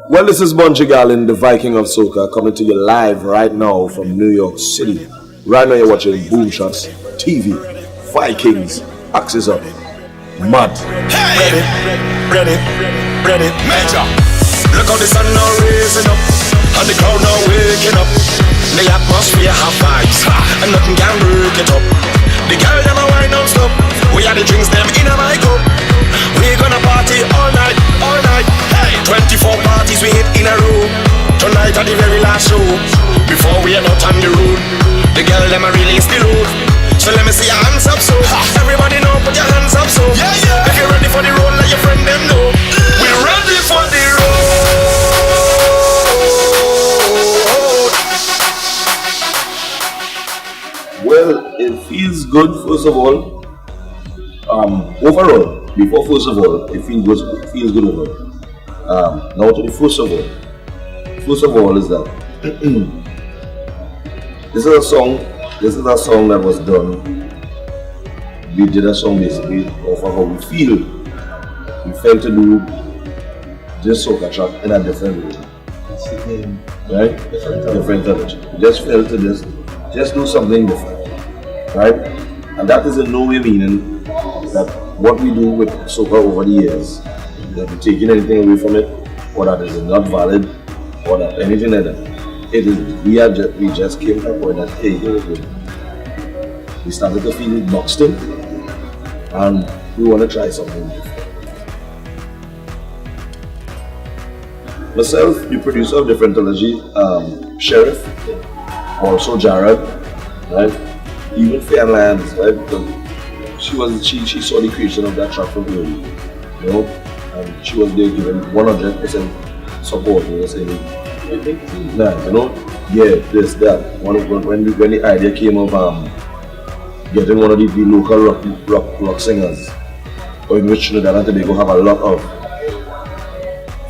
Well, this is Bunji Garlin, the Viking of Soca, coming to you live right now from New York City. Right now you're watching Boom Shots TV. Vikings, axes up. Mad. Hey! Ready, major. Look how the sun now raising up, and the crowd now waking up. The atmosphere have vibes, and nothing can break it up. The girl them a wine non-stop. We are the drinks them in a my cup. We gonna party all night, all night. Hey, 24 parties we hit in a row. Tonight at the very last show. Before we are not on the road, the girl them a release the load. So let me see your hands up, so everybody know, put your hands up, so yeah. If you're ready for the road, let your friend them know. We're ready for the road. Well, it feels good, first of all. Overall, before first of all, it feels good overall. Now to the first of all. First of all is that this is a song that was done. We did a song basically of how we feel. We felt to do this soca track in a different way. That's the game. Right? Different energy. We just felt to just do something different. Right? And that is in no way meaning that what we do with soca over the years, that we're taking anything away from it, or that is not valid, or that anything like that. It is we just came to a point that hey, we started to feel boxed in, and we want to try something different. Myself, the producer of Different Trilogy, Sheriff, also Jared, right? Even Fairlands, right? Because she saw the creation of that track from early, you know, and she was there giving 100% support. You know, saying, nah, you know, yeah, this, that. When the idea came of getting one of the local rock singers, or in which Trinidad and Tobago have a lot of.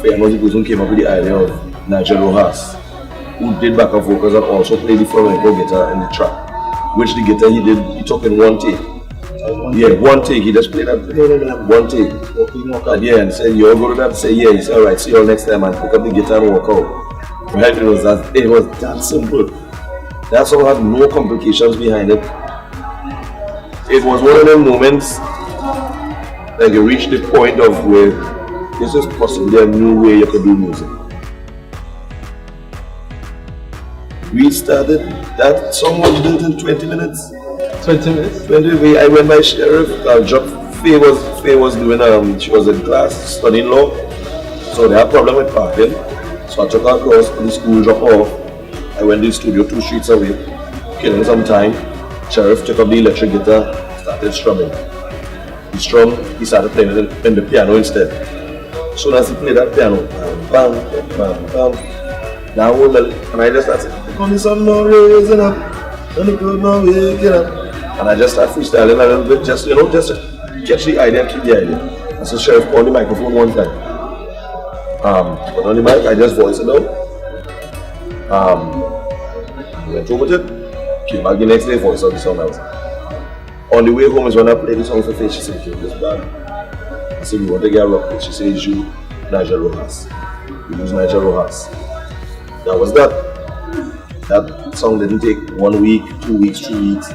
Fairlands was the person who came up with the idea of Nigel Rojas, who did back and vocals and also played the flamenco guitar in the track. Which the guitar he took in one take. One take. He just played that one take. And and said, you all go to that, say yeah, he said, alright, see you all next time, and pick up the guitar and walk out. Right? It was that simple. That song had no complications behind it. It was one of them moments that you reached the point of where this is possibly a new way you could do music. We started, that song was built in 20 minutes. 20 minutes? 20, I went by Sheriff, Faye was doing, she was in class studying law, so they had problem with parking. So I took her across to the school, drop off. I went to the studio 2 streets away, killing some time. Sheriff took up the electric guitar, started strumming. He strummed, he started playing it in the piano instead. As soon as he played that piano, bam, bam, bam, bam. Now and I just started, the sun now raising up, and the good now waking up. And I just started freestyling a little bit, just to catch the idea and keep the idea. And so Sheriff called the microphone one time. But on the mic, I just voiced it out. Went over it, came back the next day, voiced out the song out. On the way home is when I played the song for Faye. She said, "Okay, this bad." I said, "We want to get rock with." She said, "You Nigel Rojas. We use Nigel Rojas." That was that. That song didn't take 1 week, 2 weeks, 3 weeks.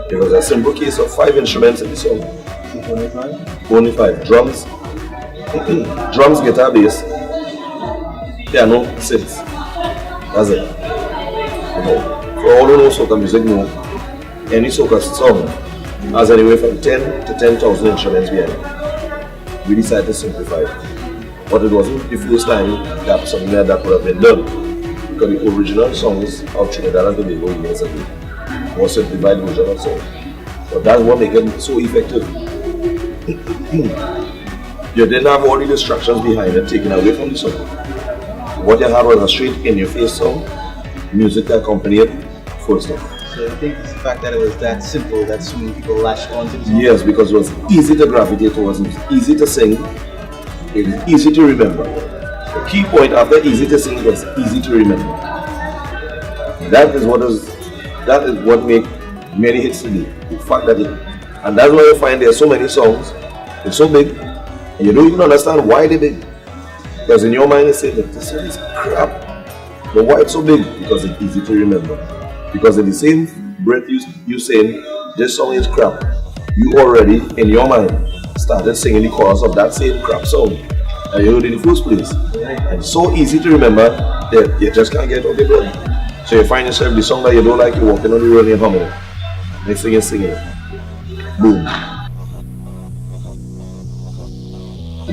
It was a simple case of 5 instruments in the song. Only 5. Drums, guitar, bass, piano, synths. That's it. You know, for all who know soca music, know any soca song has anywhere from 10 to 10,000 instruments behind it. We decided to simplify it. But it wasn't the first time that something like that would have been done. Because the original songs of Trinidad and Tobago years ago was simplified version of song. But that's what makes it so effective. You didn't have all the distractions behind it taken away from the song. What you had was a straight in your face song, music that accompanied first song. So I think it's the fact that it was that simple that so many people latched onto the song. Yes, because it was easy to gravitate towards, it was easy to sing. It is easy to remember. The key point after easy to sing was easy to remember. That is what makes many hits today. The fact that and that's why you find there are so many songs, they're so big, And you don't even understand why they're big. Because in your mind you say that this one is crap. But why it's so big? Because it's easy to remember. Because in the same breath you saying this song is crap, you already in your mind started singing the chorus of that same crap song that you heard in the first place. And it's so easy to remember that you just can't get out of the blood. So you find yourself the song that you don't like, you're walking on the road and you're humming it. Next thing you're singing it. Boom.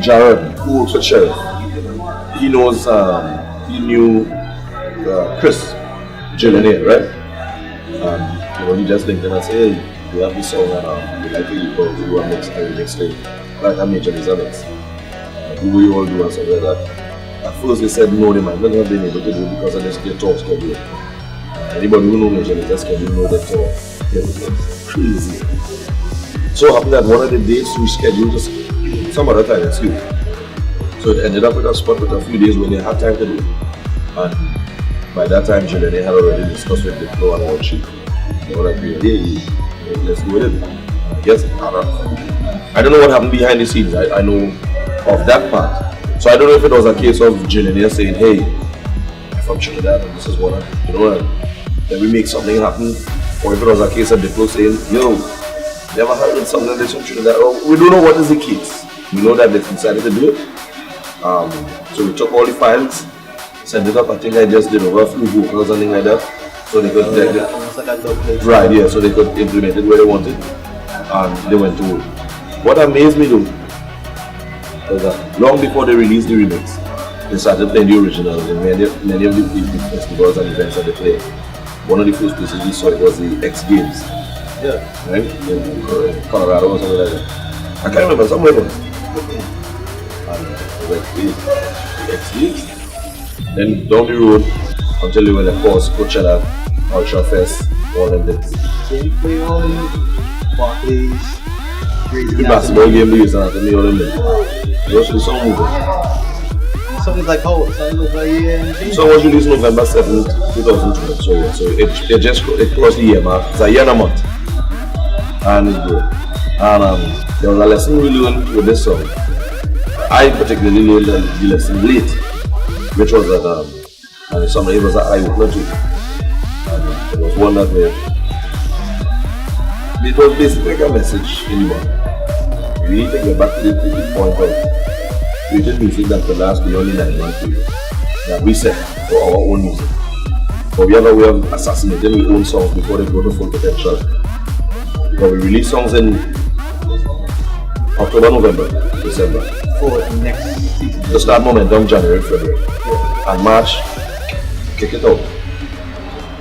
Jared, who works with Sheriff, he knows, he knew Chris Jillionaire, right? He just linked him and said, hey, we have this song and we like to do a mix and next day. Like a major mix. Do we all do and stuff like that. At first they said no, they might not have been able to do it because of their tour schedule. Anybody who knows major mix schedule know that tour. It was crazy. So it happened that one of the dates we scheduled just some other time, excuse me. So it ended up with a spot with a few days when they had time to do it. And by that time, Julian had already discussed with the flow and all shit. They were like, hey, let's go with it. Yes, I don't know what happened behind the scenes. I know of that part. So I don't know if it was a case of Julian saying, hey, I'm from Trinidad and this is what I, then we make something happen. Or if it was a case of Diplo saying, yo, never heard something like this from Trinidad. We don't know what is the case. We know that they decided to do it. So we took all the files, sent it up. I think I just did over a few vocals or something like that. So they could right, yeah, so they could implement it where they wanted. And they went to work. What amazed me though was that long before they released the remix, they started playing the original in many of the festivals and events that they play. One of the first places we saw it was the X Games. Yeah. Right? In Colorado or something like that. I can't remember, somewhere else. X Games. Then down the road until they went of course Coachella, Ultra Fest, all of this. Can you play all the Barclays? The basketball game they used to have to me all of them. They also the song movie. Something's like something like yeah. So was released November 7th, 2012. So yeah, so it crossed the year mark. It's a year and a month. And it's good. And there was a lesson we learned with this song. I particularly learned the lesson late, which was that and somebody was an eye-opener too. And it was one that it was basically like a message in the one. We need to get back to the point of creating music that could last beyond the 9-month period that we set for our own music. But we have a way of assassinating our own songs before they go to full potential. But we release songs in October, November, December. For next season. To start momentum January, February. Yeah. And March, kick it out.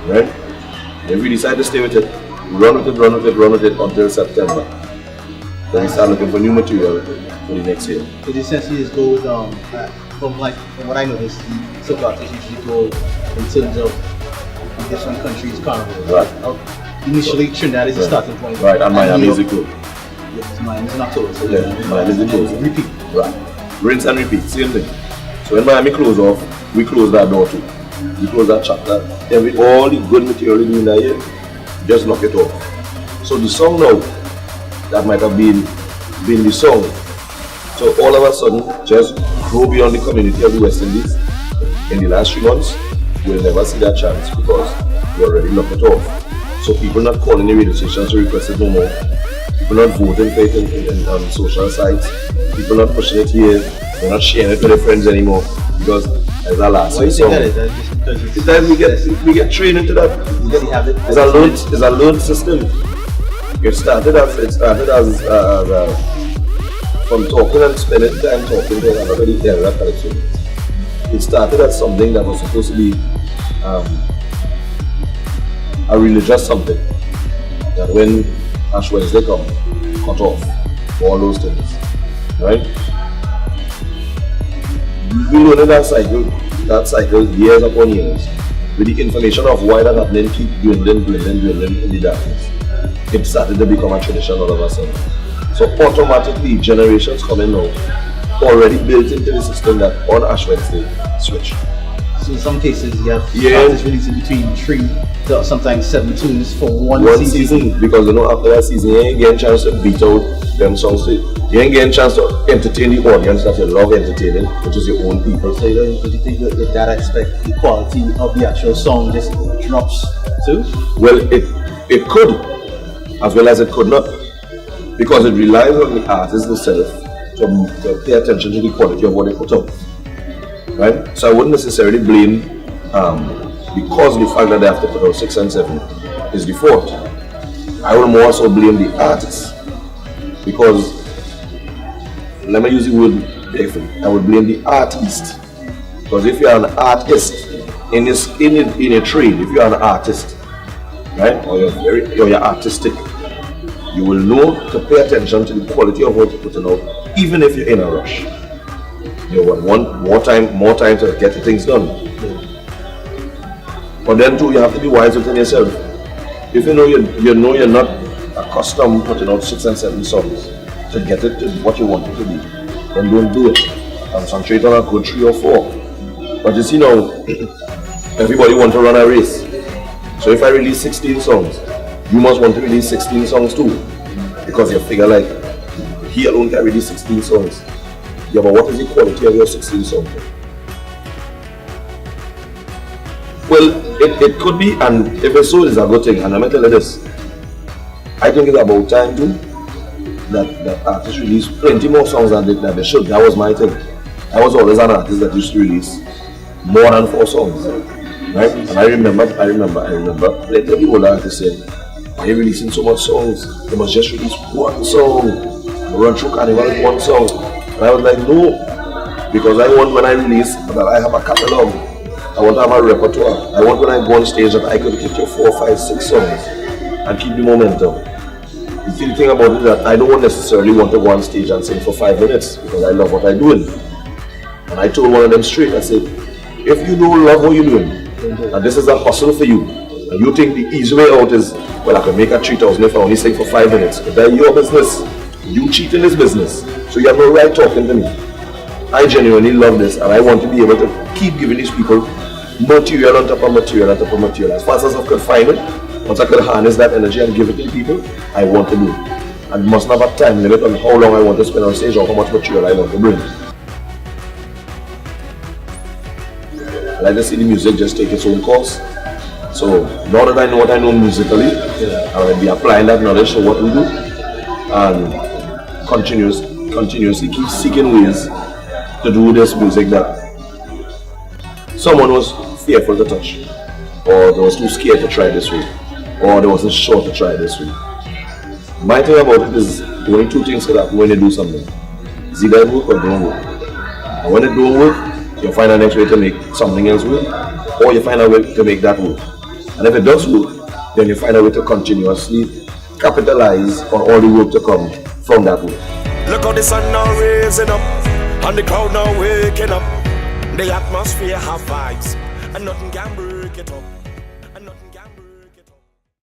Right? Then we decide to stay with it. Run with it until September. Then we start looking for new material for the next year. It essentially just go with from what I noticed, the sub artists usually go in terms of different countries carnival. Right. Initially Trinidad is the starting point. Right, and Miami is the close. Yes, Miami is in October. So yeah, Miami is the close. Repeat. Right. Rinse and repeat, same thing. So when Miami close off, we close that door too. We close that chapter. Then with all the good material in that year, just knock it off. So the song now, that might have been the song. So all of a sudden, just grow beyond the community of the West Indies. In the last 3 months, we'll never see that chance because we already knocked it off. So people not calling the radio stations to request it no more. People not voting for it on social sites. People not pushing it here. They're not sharing it with their friends anymore because as a last song. We get trained into that. It's a learned system. It started as from talking and spending time talking to another area collection. It started as something that was supposed to be a religious something. That when Ash Wednesday come, cut off all those things, right? We learned that cycle years upon years, with the information of why that happening keep dwindling in the darkness. It started to become a tradition all of a sudden. So automatically, generations coming now already built into the system that on Ash Wednesday switch. So in some cases, you have Yeah. artists releasing between 3 to sometimes 7 tunes for one season, because after that season, you ain't getting a chance to beat out them songs. You ain't getting a chance to entertain the audience that you love entertaining, which is your own people. So you think that aspect, the quality of the actual song just drops too? Well, it could, as well as it could not, because it relies on the artist themselves to pay attention to the quality of what they put out. Right? So I wouldn't necessarily blame, because the fact that they have to put out 6 and 7 is the fault. I would more so blame the artist, because, let me use the word carefully, I would blame the artist. Because if you're an artist in a trade, if you're an artist, right, or you're artistic, you will know to pay attention to the quality of what you're putting out, even if you're in a rush. You want more time to get the things done. But then too, you have to be wise within yourself. If you know you're not accustomed putting out 6 and 7 songs to get it to what you want it to be, then don't do it. Concentrate on a good 3 or 4. But you see now, everybody wants to run a race. So if I release 16 songs, you must want to release 16 songs too, because you figure like, he alone can release 16 songs. Yeah, but what is the quality of your 16 songs? Well, it could be, and if it's so, it's a good thing. And I'm going to tell you this, I think it's about time too that artists release plenty more songs than they should. That was my thing. I was always an artist that used to release more than 4 songs, right? And I remember plenty of the older artists saying, "Why are you releasing so much songs? You must just release 1 song. Run through Carnival with 1 song." And I was like, no, because I want when I release that I have a catalog. I want to have a repertoire. I want when I go on stage that I could hit your 4, 5, 6 songs and keep the momentum. The thing about it is that I don't necessarily want to go on stage and sing for 5 minutes, because I love what I'm doing. And I told one of them straight, I said, if you don't love what you're doing, and this is a hustle for you, and you think the easy way out is, well, I can make a 3,000 if I only sing for 5 minutes. But that's your business. You cheat in this business, so you have no right talking to me. I genuinely love this, and I want to be able to keep giving these people material on top of material on top of material. As fast as I could find it, once I could harness that energy and give it to people, I want to do it. I must not have a time limit on how long I want to spend on stage or how much material I want to bring. I like to see the music just take its own course. So now that I know what I know musically, I will be applying that knowledge to what we do, and continuously keep seeking ways to do this music that someone was fearful to touch, or they was too scared to try this way, or they wasn't sure to try this way. My thing about it is only 2 things can happen when you do something. It's either it work or don't work. And when it don't work, you find a next way to make something else work, or you find a way to make that work. And if it does work, then you find a way to continuously capitalize on all the work to come from that work. Look how the sun now raising up, and the crowd now waking up. The atmosphere have vibes, and nothing can break it up.